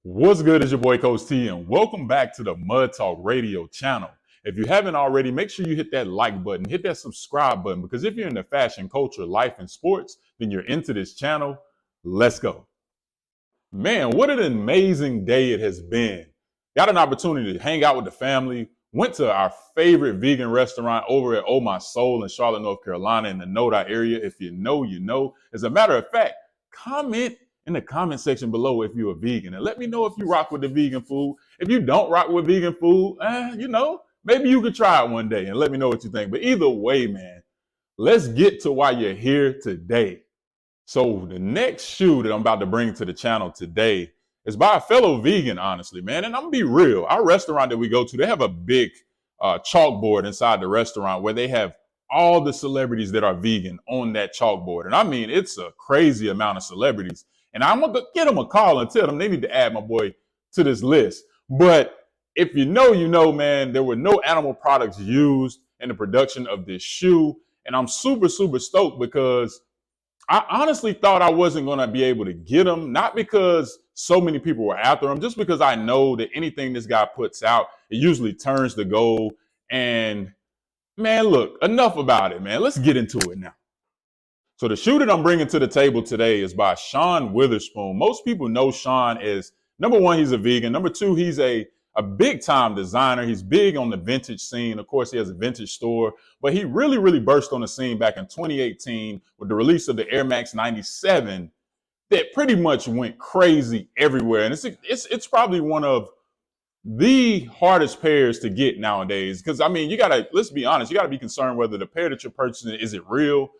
What's good? It's your boy Coach T, and welcome back to the Mud Talk Radio channel. If you haven't already, make sure you hit that like button, hit that subscribe button, because if you're into fashion, culture, life, and sports, then you're into this channel. Let's go. Man, what an amazing day it has been. Got an opportunity to hang out with the family, went to our favorite vegan restaurant over at Oh My Soul in Charlotte, North Carolina in the Noda area. If you know, you know. As a matter of fact, comment in the comment section below if you're a vegan and let me know if you rock with the vegan food. If you don't rock with vegan food, maybe you could try it one day and let me know what you think. But either way, man, let's get to why you're here today. So the next shoe that I'm about to bring to the channel today is by a fellow vegan, honestly, man. And I'm gonna be real. Our restaurant that we go to, they have a big chalkboard inside the restaurant where they have all the celebrities that are vegan on that chalkboard. And I mean, it's a crazy amount of celebrities. And I'm gonna get them a call and tell them they need to add my boy to this list. But if you know, you know, man, there were no animal products used in the production of this shoe. And I'm super, super stoked because I honestly thought I wasn't going to be able to get them, not because so many people were after them, just because I know that anything this guy puts out, it usually turns to gold. And man, look, enough about it, man. Let's get into it now. So the shoe that I'm bringing to the table today is by Shawn Witherspoon. Most people know Shawn as, number one, he's a vegan. Number two, he's a big time designer. He's big on the vintage scene. Of course, he has a vintage store, but he really, really burst on the scene back in 2018 with the release of the Air Max 97 that pretty much went crazy everywhere. And it's probably one of the hardest pairs to get nowadays. Because I mean, let's be honest, you gotta be concerned whether the pair that you're purchasing, is it real?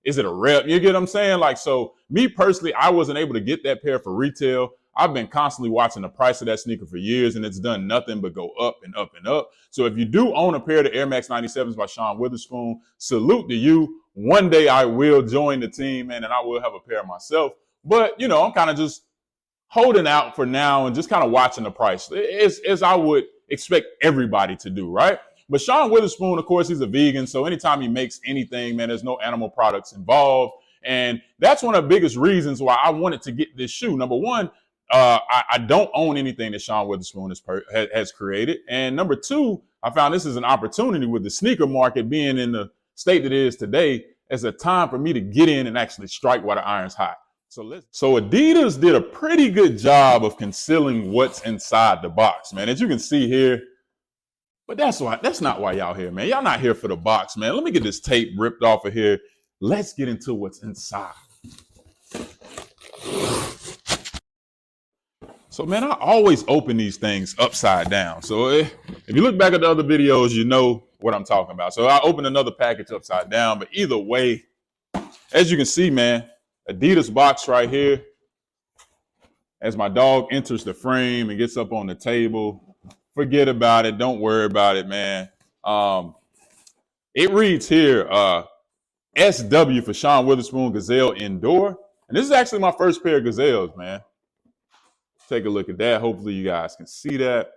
Is it a rep? You get what I'm saying? Like, so me personally, I wasn't able to get that pair for retail. I've been constantly watching the price of that sneaker for years, and it's done nothing but go up and up and up. So if you do own a pair of the Air Max 97s by Shawn Witherspoon, salute to you. One day I will join the team, man, and I will have a pair myself. But, you know, I'm kind of just holding out for now and just kind of watching the price, as I would expect everybody to do, right? But Shawn Witherspoon, of course, he's a vegan. So anytime he makes anything, man, there's no animal products involved. And that's one of the biggest reasons why I wanted to get this shoe. Number one, I don't own anything that Shawn Witherspoon has created. And number two, I found this is an opportunity with the sneaker market being in the state that it is today as a time for me to get in and actually strike while the iron's hot. So Adidas did a pretty good job of concealing what's inside the box, man. As you can see here, but that's not why y'all here, man. Y'all not here for the box, man. Let me get this tape ripped off of here. Let's get into what's inside. So, man, I always open these things upside down. So if you look back at the other videos, you know what I'm talking about. So I opened another package upside down, but either way, as you can see, man, Adidas box right here. As my dog enters the frame and gets up on the table, forget about it. Don't worry about it, man. It reads here, SW for Shawn Witherspoon Gazelle Indoor. And this is actually my first pair of Gazelles, man. Take a look at that. Hopefully you guys can see that.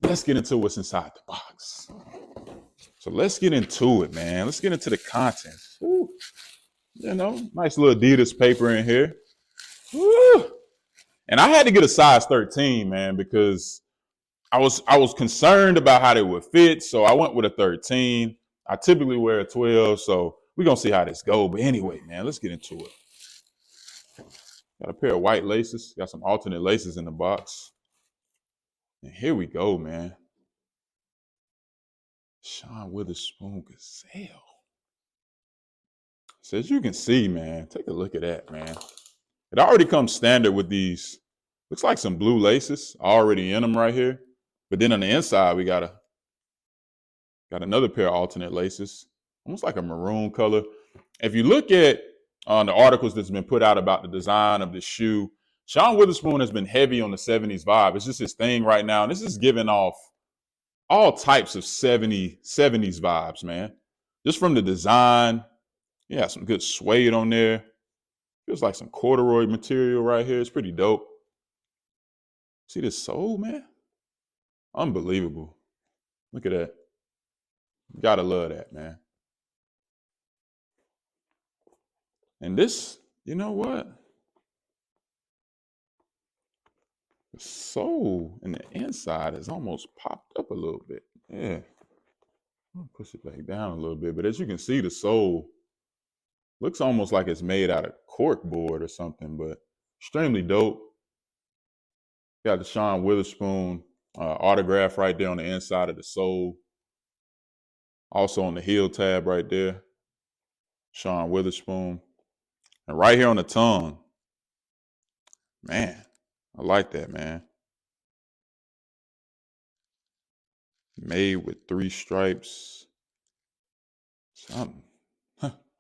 Let's get into what's inside the box. So let's get into it, man. Let's get into the contents. Ooh. You know, nice little Adidas paper in here. Woo. And I had to get a size 13, man, because I was concerned about how they would fit. So I went with a 13. I typically wear a 12. So we're going to see how this goes. But anyway, man, let's get into it. Got a pair of white laces. Got some alternate laces in the box. And here we go, man. Shawn Witherspoon Gazelle. So as you can see, man, take a look at that, man. It already comes standard with these, looks like some blue laces already in them right here. But then on the inside, we got another pair of alternate laces, almost like a maroon color. If you look at the articles that's been put out about the design of the shoe, Shawn Witherspoon has been heavy on the 70s vibe. It's just his thing right now. And this is giving off all types of 70s vibes, man. Just from the design. Yeah, some good suede on there. Feels like some corduroy material right here. It's pretty dope. See this sole, man? Unbelievable. Look at that. Gotta love that, man. And this, you know what? The sole and the inside is almost popped up a little bit. Yeah. I'll push it back down a little bit. But as you can see, the sole looks almost like it's made out of cork board or something, but extremely dope. Got the Shawn Witherspoon autograph right there on the inside of the sole. Also on the heel tab right there, Shawn Witherspoon. And right here on the tongue, man, I like that, man. Made with 3 stripes. Something.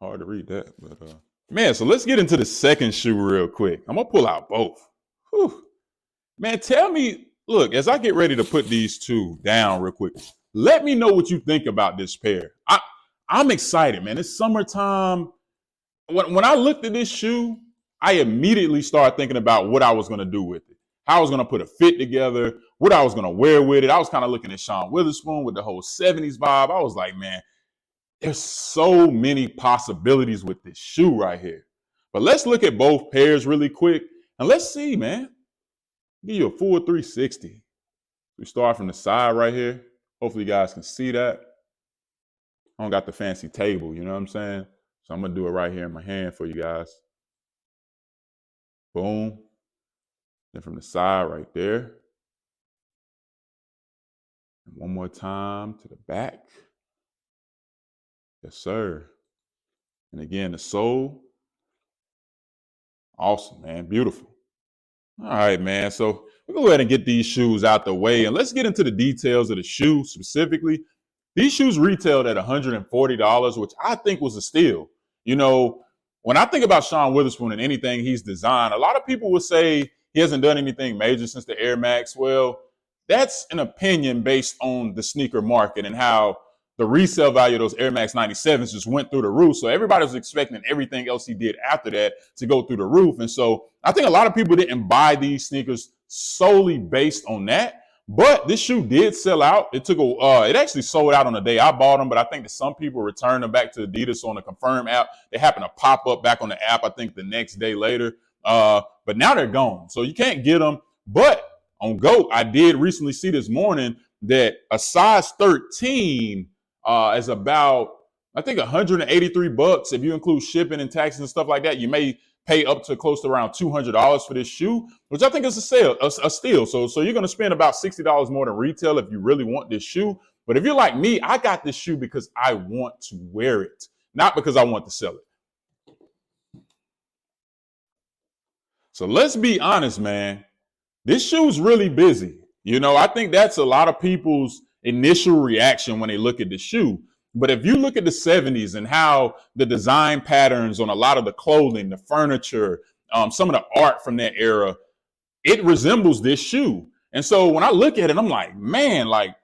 Hard to read that, but man, so let's get into the second shoe real quick. I'm gonna pull out both. Whew. Man, tell me, look, as I get ready to put these two down real quick, let me know what you think about this pair. I'm excited, man. It's summertime. When I looked at this shoe, I immediately started thinking about what I was going to do with it, how I was going to put a fit together, what I was going to wear with it. I was kind of looking at Shawn Witherspoon with the whole 70s vibe. I was like, man, there's so many possibilities with this shoe right here. But let's look at both pairs really quick, and let's see, man. Give you a full 360. We start from the side right here. Hopefully you guys can see that. I don't got the fancy table, you know what I'm saying? So I'm going to do it right here in my hand for you guys. Boom. Then from the side right there. And one more time to the back. Yes, sir. And again, the sole. Awesome, man. Beautiful. All right, man. So we're going to go ahead and get these shoes out the way. And let's get into the details of the shoe specifically. These shoes retailed at $140, which I think was a steal. You know, when I think about Shawn Witherspoon and anything he's designed, a lot of people would say he hasn't done anything major since the Air Max. Well, that's an opinion based on the sneaker market and how the resale value of those Air Max 97s just went through the roof. So everybody was expecting everything else he did after that to go through the roof. And so I think a lot of people didn't buy these sneakers solely based on that. But this shoe did sell out. It actually sold out on the day I bought them, but I think that some people returned them back to Adidas on the Confirm app. They happened to pop up back on the app, I think, the next day later. But now they're gone. So you can't get them. But on GOAT, I did recently see this morning that a size 13 is about, I think, $183. If you include shipping and taxes and stuff like that, you may pay up to close to around $200 for this shoe, which I think is a steal. So you're going to spend about $60 more than retail if you really want this shoe. But if you're like me, I got this shoe because I want to wear it, not because I want to sell it. So let's be honest, man. This shoe's really busy. You know, I think that's a lot of people's initial reaction when they look at the shoe. But if you look at the 70s and how the design patterns on a lot of the clothing, the furniture, some of the art from that era, it resembles this shoe. And so when I look at it, I'm like, man, like,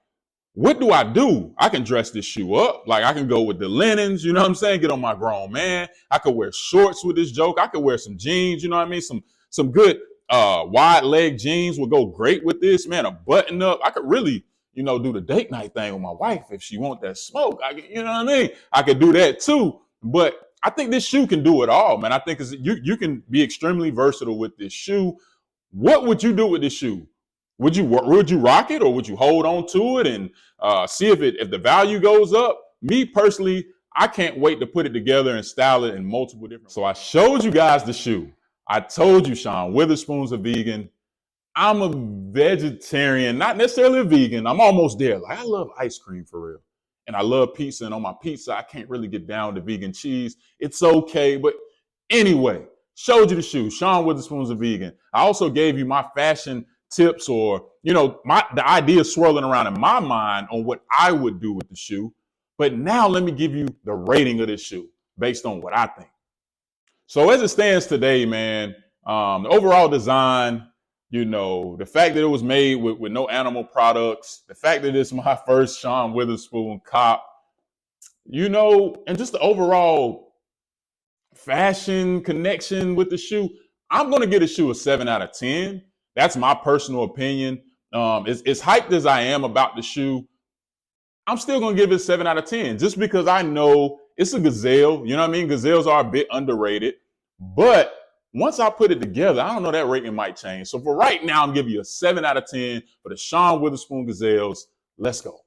what do I do? I can dress this shoe up. Like, I can go with the linens, you know what I'm saying? Get on my grown man. I could wear shorts with this joke. I could wear some jeans, you know what I mean? Some good wide leg jeans would go great with this, man. A button up. I could really, you know, do the date night thing with my wife if she want that smoke. You know what I mean? I could do that too. But I think this shoe can do it all, man. I think you can be extremely versatile with this shoe. What would you do with this shoe? Would you rock it, or would you hold on to it and see if the value goes up? Me personally, I can't wait to put it together and style it in multiple different. So I showed you guys the shoe. I told you Shawn Witherspoon's a vegan. I'm a vegetarian, not necessarily a vegan. I'm almost there. Like, I love ice cream for real. And I love pizza. And on my pizza, I can't really get down to vegan cheese. It's okay. But anyway, showed you the shoe. Shawn Witherspoon's a vegan. I also gave you my fashion tips, or, you know, the idea swirling around in my mind on what I would do with the shoe. But now let me give you the rating of this shoe based on what I think. So as it stands today, man, the overall design, you know, the fact that it was made with no animal products, the fact that it's my first Shawn Witherspoon cop, you know, and just the overall fashion connection with the shoe, I'm going to give the shoe a 7 out of 10. That's my personal opinion. As hyped as I am about the shoe, I'm still going to give it a 7 out of 10 just because I know it's a Gazelle. You know what I mean? Gazelles are a bit underrated, but Once I put it together, I don't know, that rating might change. So for right now, I'm giving you a 7 out of 10 for the Shawn Witherspoon Gazelles. Let's go.